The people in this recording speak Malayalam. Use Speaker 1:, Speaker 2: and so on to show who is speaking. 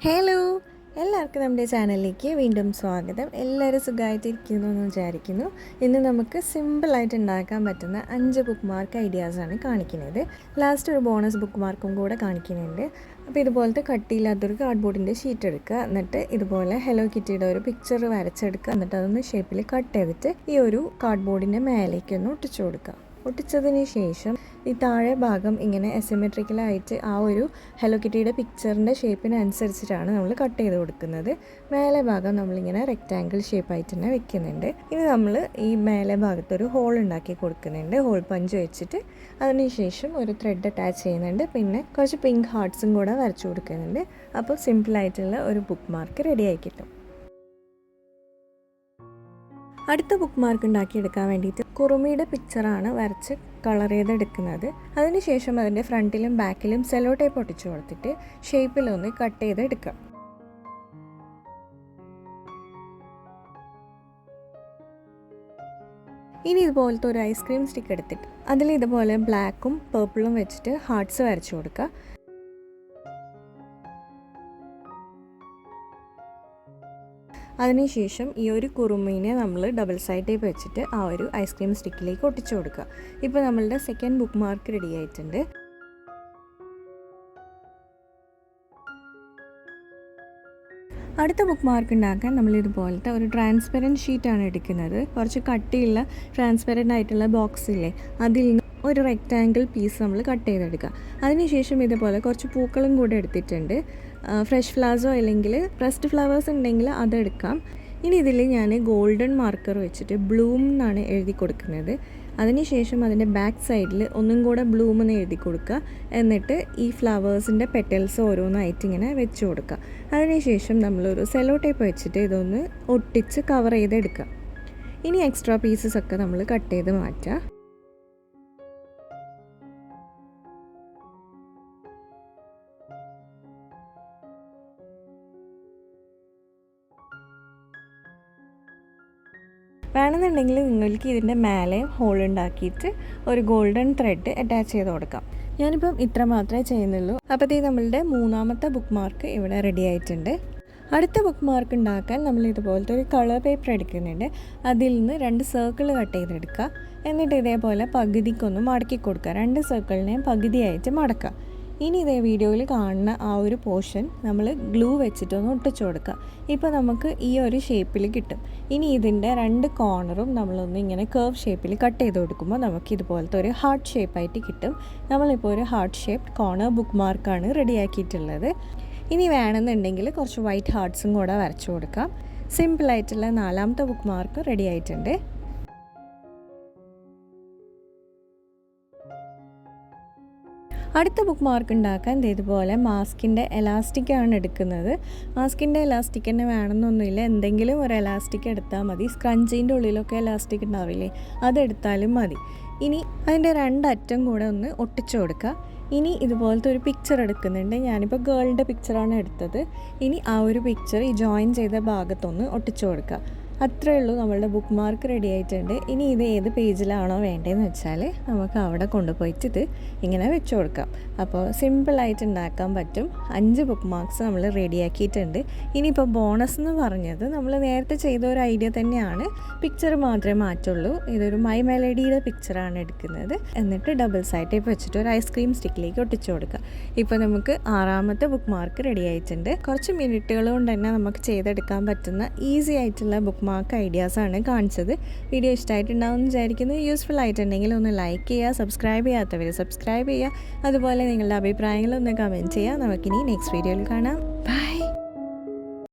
Speaker 1: ഹലോ, എല്ലാവർക്കും നമ്മുടെ ചാനലിലേക്ക് വീണ്ടും സ്വാഗതം. എല്ലാവരും സുഖമായിട്ടിരിക്കുന്നു എന്ന് വിചാരിക്കുന്നു. ഇന്ന് നമുക്ക് സിമ്പിളായിട്ട് ഉണ്ടാക്കാൻ പറ്റുന്ന 5 ബുക്ക് മാർക്ക് ഐഡിയാസാണ് കാണിക്കുന്നത്. ലാസ്റ്റ് ഒരു ബോണസ് ബുക്ക് മാർക്കും കൂടെ കാണിക്കുന്നുണ്ട്. അപ്പോൾ ഇതുപോലത്തെ കട്ടിയില്ലാത്തൊരു കാർഡ്ബോർഡിൻ്റെ ഷീറ്റ് എടുക്കുക. എന്നിട്ട് ഇതുപോലെ ഹലോ കിറ്റിയുടെ ഒരു പിക്ചർ വരച്ചെടുക്കുക. എന്നിട്ട് അതൊന്ന് ഷേപ്പിൽ കട്ട് ചെയ്തിട്ട് ഈ ഒരു കാർഡ്ബോർഡിൻ്റെ മേലേക്കൊന്ന് ഒട്ടിച്ചു കൊടുക്കുക. ഒട്ടിച്ചതിന് ശേഷം ഈ താഴെ ഭാഗം ഇങ്ങനെ അസിമെട്രിക്കലായിട്ട് ആ ഒരു ഹലോ കിറ്റിയുടെ പിക്ചറിൻ്റെ ഷേപ്പിനനുസരിച്ചിട്ടാണ് നമ്മൾ കട്ട് ചെയ്ത് കൊടുക്കുന്നത്. മേലെ ഭാഗം നമ്മളിങ്ങനെ റെക്റ്റാങ്കിൾ ഷേപ്പായിട്ട് തന്നെ വെക്കുന്നുണ്ട്. ഇനി നമ്മൾ ഈ മേലെ ഭാഗത്തൊരു ഹോൾ ഉണ്ടാക്കി കൊടുക്കുന്നുണ്ട്. ഹോൾ പഞ്ച് വെച്ചിട്ട് അതിനുശേഷം ഒരു ത്രെഡ് അറ്റാച്ച് ചെയ്യുന്നുണ്ട്. പിന്നെ കുറച്ച് പിങ്ക് ഹാർട്ട്സും കൂടെ വരച്ചു കൊടുക്കുന്നുണ്ട്. അപ്പോൾ സിമ്പിളായിട്ടുള്ള ഒരു ബുക്ക് മാർക്ക് റെഡിയായി കിട്ടും. അടുത്ത ബുക്ക് മാർക്ക് ഉണ്ടാക്കിയെടുക്കാൻ വേണ്ടിയിട്ട് കുറുമിയുടെ പിക്ചറാണ് വരച്ച് കളർ ചെയ്തെടുക്കുന്നത്. അതിനുശേഷം അതിൻ്റെ ഫ്രണ്ടിലും ബാക്കിലും സെലോ ടേപ്പ് ഒട്ടിച്ചു കൊടുത്തിട്ട് ഷേപ്പിലൊന്ന് കട്ട് ചെയ്തെടുക്കുക. ഇനി ഇതുപോലത്തെ ഒരു ഐസ്ക്രീം സ്റ്റിക്ക് എടുത്തിട്ട് അതിൽ ഇതുപോലെ ബ്ലാക്കും പേർപ്പിളും വെച്ചിട്ട് ഹാർട്ട്സ് വരച്ചു കൊടുക്കുക. അതിനുശേഷം ഈ ഒരു കുറുമീനെ നമ്മൾ ഡബിൾ സൈഡ് ടേപ്പ് വെച്ചിട്ട് ആ ഒരു ഐസ്ക്രീം സ്റ്റിക്കിലേക്ക് ഒട്ടിച്ചു കൊടുക്കുക. ഇപ്പോൾ നമ്മളുടെ സെക്കൻഡ് ബുക്ക് മാർക്ക് റെഡി ആയിട്ടുണ്ട്. അടുത്ത ബുക്ക് മാർക്ക് ഉണ്ടാക്കാൻ നമ്മൾ ഇതുപോലത്തെ ഒരു ട്രാൻസ്പെറൻറ്റ് ഷീറ്റാണ് എടുക്കുന്നത്. കുറച്ച് കട്ടിയുള്ള ട്രാൻസ്പെറൻ്റ് ആയിട്ടുള്ള ബോക്സ് ഇല്ലേ, അതിൽ നിന്ന് ഒരു റെക്റ്റാങ്കിൾ പീസ് നമ്മൾ കട്ട് ചെയ്തെടുക്കുക. അതിനുശേഷം ഇതുപോലെ കുറച്ച് പൂക്കളും കൂടെ എടുത്തിട്ടുണ്ട്. ഫ്രഷ് ഫ്ലവേഴ്സോ അല്ലെങ്കിൽ പ്രസ്ഡ് ഫ്ലവേഴ്സ് ഉണ്ടെങ്കിൽ അതെടുക്കാം. ഇനി ഇതിൽ ഞാൻ ഗോൾഡൻ മാർക്കർ വെച്ചിട്ട് ബ്ലൂം എന്നാണ് എഴുതി കൊടുക്കുന്നത്. അതിനുശേഷം അതിൻ്റെ ബാക്ക് സൈഡിൽ ഒന്നും കൂടെ ബ്ലൂം എന്ന് എഴുതി കൊടുക്കുക. എന്നിട്ട് ഈ ഫ്ലവേഴ്സിൻ്റെ പെറ്റൽസ് ഓരോന്നായിട്ട് ഇങ്ങനെ വെച്ച് കൊടുക്കുക. അതിനുശേഷം നമ്മളൊരു സെലോ ടേപ്പ് വെച്ചിട്ട് ഇതൊന്ന് ഒട്ടിച്ച് കവർ ചെയ്തെടുക്കുക. ഇനി എക്സ്ട്രാ പീസസ് ഒക്കെ നമ്മൾ കട്ട് ചെയ്ത് മാറ്റുക. വേണമെന്നുണ്ടെങ്കിൽ നിങ്ങൾക്ക് ഇതിൻ്റെ മേലെ ഹോൾ ഉണ്ടാക്കിയിട്ട് ഒരു ഗോൾഡൻ ത്രെഡ് അറ്റാച്ച് ചെയ്ത് കൊടുക്കാം. ഞാനിപ്പം ഇത്ര മാത്രമേ ചെയ്യുന്നുള്ളൂ. അപ്പോഴത്തേക്ക് നമ്മളുടെ മൂന്നാമത്തെ ബുക്ക് മാർക്ക് ഇവിടെ റെഡി ആയിട്ടുണ്ട്. അടുത്ത ബുക്ക് മാർക്ക് ഉണ്ടാക്കാൻ നമ്മൾ ഇതുപോലത്തെ ഒരു കളർ പേപ്പർ എടുക്കുന്നുണ്ട്. അതിൽ നിന്ന് 2 സർക്കിൾ കട്ട് ചെയ്തെടുക്കുക. എന്നിട്ട് ഇതേപോലെ പകുതിക്കൊന്ന് മടക്കി കൊടുക്കുക. 2 സർക്കിളിനെയും പകുതിയായിട്ട് മടക്കുക. ഇനി ഇതേ വീഡിയോയിൽ കാണുന്ന ആ ഒരു പോർഷൻ നമ്മൾ ഗ്ലൂ വെച്ചിട്ടൊന്ന് ഒട്ടിച്ചു കൊടുക്കുക. ഇപ്പോൾ നമുക്ക് ഈ ഒരു ഷേപ്പിൽ കിട്ടും. ഇനി ഇതിൻ്റെ 2 കോർണറും നമ്മളൊന്ന് ഇങ്ങനെ കർവ് ഷേപ്പിൽ കട്ട് ചെയ്ത് കൊടുക്കുമ്പോൾ നമുക്ക് ഇതുപോലത്തെ ഒരു ഹാർട്ട് ഷേപ്പായിട്ട് കിട്ടും. നമ്മളിപ്പോൾ ഒരു ഹാർട്ട് ഷേപ്പ് കോർണർ ബുക്ക് മാർക്കാണ് റെഡിയാക്കിയിട്ടുള്ളത്. ഇനി വേണമെന്നുണ്ടെങ്കിൽ കുറച്ച് വൈറ്റ് ഹാർട്ട്സും കൂടെ വരച്ചു കൊടുക്കാം. സിമ്പിളായിട്ടുള്ള 4ാമത്തെ ബുക്ക് മാർക്ക് റെഡി ആയിട്ടുണ്ട്. അടുത്ത ബുക്ക് മാർക്ക് ഉണ്ടാക്കാൻ ഇതുപോലെ മാസ്കിൻ്റെ എലാസ്റ്റിക്കാണ് എടുക്കുന്നത്. മാസ്കിൻ്റെ എലാസ്റ്റിക് തന്നെ വേണമെന്നൊന്നുമില്ല, എന്തെങ്കിലും ഒരു എലാസ്റ്റിക് എടുത്താൽ മതി. സ്ക്രഞ്ചിൻ്റെ ഉള്ളിലൊക്കെ എലാസ്റ്റിക് ഉണ്ടാവില്ലേ, അതെടുത്താലും മതി. ഇനി അതിൻ്റെ 2 അറ്റം കൂടെ ഒന്ന് ഒട്ടിച്ചു കൊടുക്കുക. ഇനി ഇതുപോലത്തെ ഒരു പിക്ചർ എടുക്കുന്നുണ്ട്. ഞാനിപ്പോൾ ഗേളിൻ്റെ പിക്ചറാണ് എടുത്തത്. ഇനി ആ ഒരു പിക്ചർ ഈ ജോയിൻ ചെയ്ത ഭാഗത്തൊന്ന് ഒട്ടിച്ചു കൊടുക്കുക. അത്രയേ ഉള്ളൂ, നമ്മളുടെ ബുക്ക് മാർക്ക് റെഡി ആയിട്ടുണ്ട്. ഇനി ഇത് ഏത് പേജിലാണോ വേണ്ടതെന്ന് വെച്ചാൽ നമുക്ക് അവിടെ കൊണ്ടുപോയിട്ട് ഇത് ഇങ്ങനെ വെച്ച് കൊടുക്കാം. അപ്പോൾ സിമ്പിളായിട്ട് ഉണ്ടാക്കാൻ പറ്റും. 5 ബുക്ക് മാർക്ക്സ് നമ്മൾ റെഡിയാക്കിയിട്ടുണ്ട്. ഇനിയിപ്പോൾ ബോണസ് എന്ന് പറഞ്ഞത് നമ്മൾ നേരത്തെ ചെയ്ത ഒരു ഐഡിയ തന്നെയാണ്, പിക്ചർ മാത്രമേ മാറ്റുള്ളൂ. ഇതൊരു മൈ മെലഡിയുടെ പിക്ചറാണ് എടുക്കുന്നത്. എന്നിട്ട് ഡബിൾ സൈഡ് ടേപ്പ് വെച്ചിട്ട് ഒരു ഐസ്ക്രീം സ്റ്റിക്കിലേക്ക് ഒട്ടിച്ചു കൊടുക്കുക. ഇപ്പോൾ നമുക്ക് 6ാമത്തെ ബുക്ക് മാർക്ക് റെഡി ആയിട്ടുണ്ട്. കുറച്ച് മിനിറ്റുകൾ കൊണ്ട് തന്നെ നമുക്ക് ചെയ്തെടുക്കാൻ പറ്റുന്ന ഈസി ആയിട്ടുള്ള ബുക്ക് മാർക്ക് ഐഡിയാസാണ് കാണിച്ചത്. വീഡിയോ ഇഷ്ടമായിട്ടുണ്ടാവും എന്ന് വിചാരിക്കുന്നു. യൂസ്ഫുൾ ആയിട്ടുണ്ടെങ്കിൽ ഒന്ന് ലൈക്ക് ചെയ്യുക, സബ്സ്ക്രൈബ് ചെയ്യാത്തവർ സബ്സ്ക്രൈബ് ചെയ്യുക. അതുപോലെ നിങ്ങളുടെ അഭിപ്രായങ്ങളൊന്ന് കമൻറ്റ് ചെയ്യുക. നമുക്കിനി നെക്സ്റ്റ് വീഡിയോയിൽ കാണാം. ബൈ.